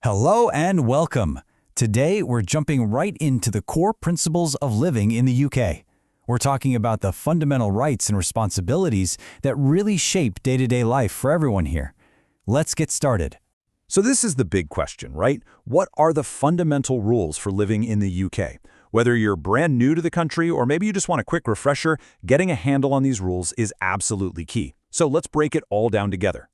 Hello and welcome. Today, we're jumping right into the core principles of living in the UK. We're talking about the fundamental rights and responsibilities that really shape day-to-day life for everyone here. Let's get started. So this is the big question, right? What are the fundamental rules for living in the UK? Whether you're brand new to the country or maybe you just want a quick refresher, getting a handle on these rules is absolutely key. So let's break it all down together.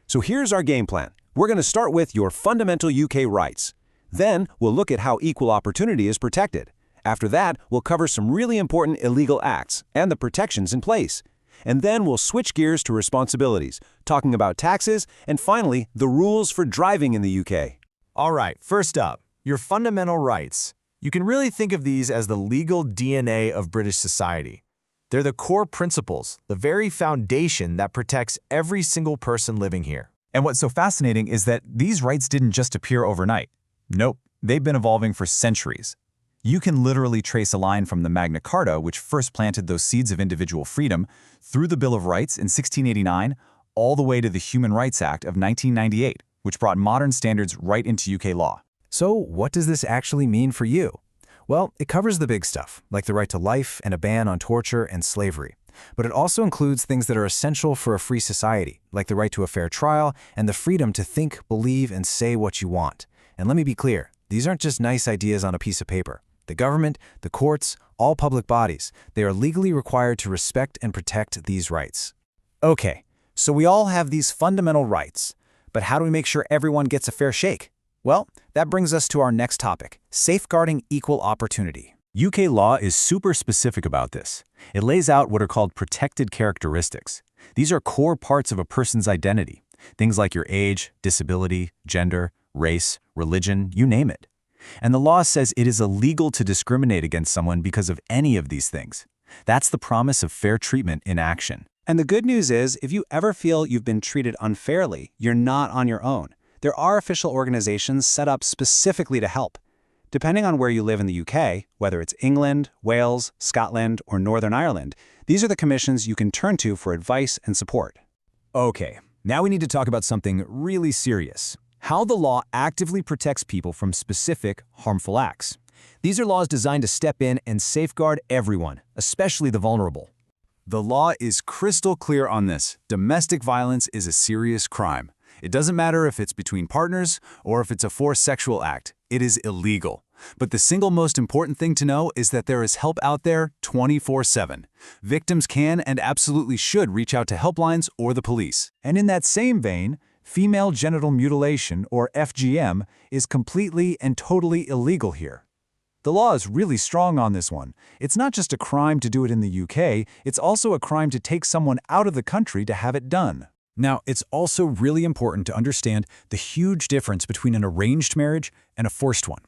So here's our game plan. We're going to start with your fundamental UK rights. Then we'll look at how equal opportunity is protected. After that, we'll cover some really important illegal acts and the protections in place. And then we'll switch gears to responsibilities, talking about taxes, and finally, the rules for driving in the UK. All right, first up, your fundamental rights. You can really think of these as the legal DNA of British society. They're the core principles, the very foundation that protects every single person living here. And what's so fascinating is that these rights didn't just appear overnight. Nope, they've been evolving for centuries. You can literally trace a line from the Magna Carta, which first planted those seeds of individual freedom, through the Bill of Rights in 1689, all the way to the Human Rights Act of 1998, which brought modern standards right into UK law. So, what does this actually mean for you? Well, it covers the big stuff, like the right to life and a ban on torture and slavery. But it also includes things that are essential for a free society, like the right to a fair trial and the freedom to think, believe, and say what you want. And let me be clear, these aren't just nice ideas on a piece of paper. The government, the courts, all public bodies, they are legally required to respect and protect these rights. Okay, so we all have these fundamental rights, but how do we make sure everyone gets a fair shake? Well, that brings us to our next topic, safeguarding equal opportunity. UK law is super specific about this. It lays out what are called protected characteristics. These are core parts of a person's identity. Things like your age, disability, gender, race, religion, you name it. And the law says it is illegal to discriminate against someone because of any of these things. That's the promise of fair treatment in action. And the good news is, if you ever feel you've been treated unfairly, you're not on your own. There are official organizations set up specifically to help. Depending on where you live in the UK, whether it's England, Wales, Scotland, or Northern Ireland, these are the commissions you can turn to for advice and support. Okay, now we need to talk about something really serious. How the law actively protects people from specific, harmful acts. These are laws designed to step in and safeguard everyone, especially the vulnerable. The law is crystal clear on this. Domestic violence is a serious crime. It doesn't matter if it's between partners or if it's a forced sexual act. It is illegal. But the single most important thing to know is that there is help out there 24/7. Victims can and absolutely should reach out to helplines or the police. And in that same vein, female genital mutilation, or FGM, is completely and totally illegal here. The law is really strong on this one. It's not just a crime to do it in the UK, it's also a crime to take someone out of the country to have it done. Now, it's also really important to understand the huge difference between an arranged marriage and a forced one.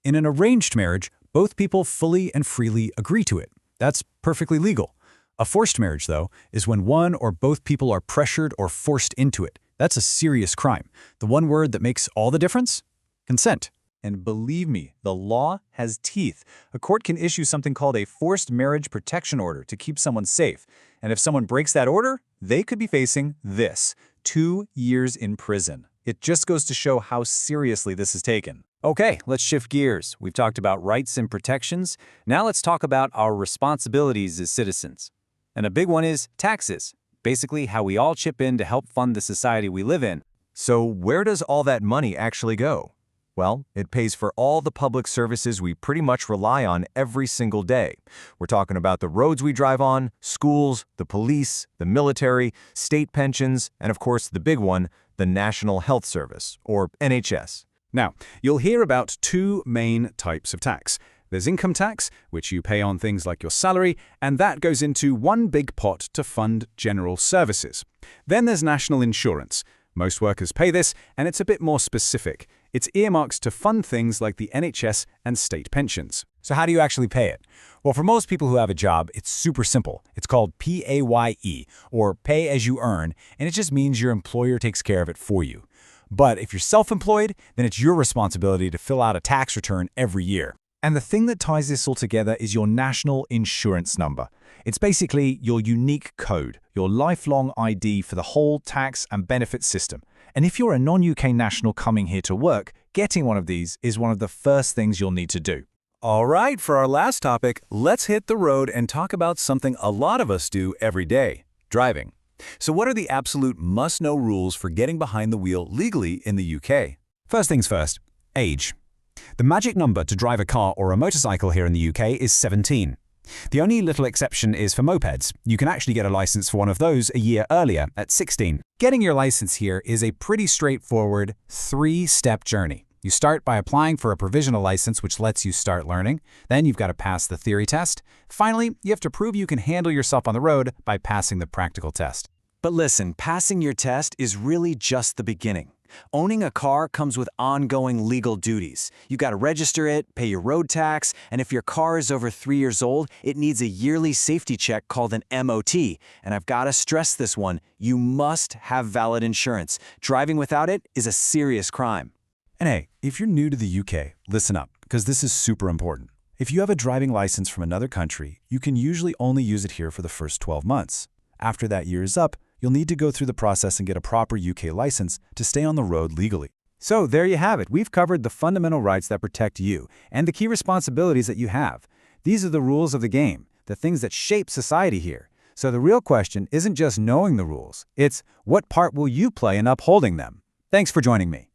In an arranged marriage, both people fully and freely agree to it. That's perfectly legal. A forced marriage, though, is when one or both people are pressured or forced into it. That's a serious crime. The one word that makes all the difference? Consent. And believe me, the law has teeth. A court can issue something called a forced marriage protection order to keep someone safe. And if someone breaks that order, they could be facing this: 2 years in prison. It just goes to show how seriously this is taken. Okay, let's shift gears. We've talked about rights and protections. Now let's talk about our responsibilities as citizens. And a big one is taxes. Basically, how we all chip in to help fund the society we live in. So where does all that money actually go? Well, it pays for all the public services we pretty much rely on every single day. We're talking about the roads we drive on, schools, the police, the military, state pensions, and of course the big one, the National Health Service, or NHS. Now, you'll hear about two main types of tax. There's income tax, which you pay on things like your salary, and that goes into one big pot to fund general services. Then there's national insurance. Most workers pay this, and it's a bit more specific. It's earmarked to fund things like the NHS and state pensions. So how do you actually pay it? Well, for most people who have a job, it's super simple. It's called PAYE, or pay as you earn, and it just means your employer takes care of it for you. But if you're self-employed, then it's your responsibility to fill out a tax return every year. And the thing that ties this all together is your national insurance number. It's basically your unique code, your lifelong ID for the whole tax and benefit system. And if you're a non-UK national coming here to work, getting one of these is one of the first things you'll need to do. All right, for our last topic, let's hit the road and talk about something a lot of us do every day, driving. So what are the absolute must-know rules for getting behind the wheel legally in the UK? First things first, age. The magic number to drive a car or a motorcycle here in the UK is 17. The only little exception is for mopeds. You can actually get a license for one of those a year earlier, at 16. Getting your license here is a pretty straightforward 3-step journey. You start by applying for a provisional license, which lets you start learning. Then you've got to pass the theory test. Finally, you have to prove you can handle yourself on the road by passing the practical test. But listen, passing your test is really just the beginning. Owning a car comes with ongoing legal duties. You got to register it, pay your road tax, and if your car is over 3 years old, it needs a yearly safety check called an MOT. And I've got to stress this one, you must have valid insurance. Driving without it is a serious crime. And hey, if you're new to the UK, listen up, because this is super important. If you have a driving license from another country, you can usually only use it here for the first 12 months. After that year is up, you'll need to go through the process and get a proper UK license to stay on the road legally. So there you have it. We've covered the fundamental rights that protect you and the key responsibilities that you have. These are the rules of the game, the things that shape society here. So the real question isn't just knowing the rules, it's what part will you play in upholding them? Thanks for joining me.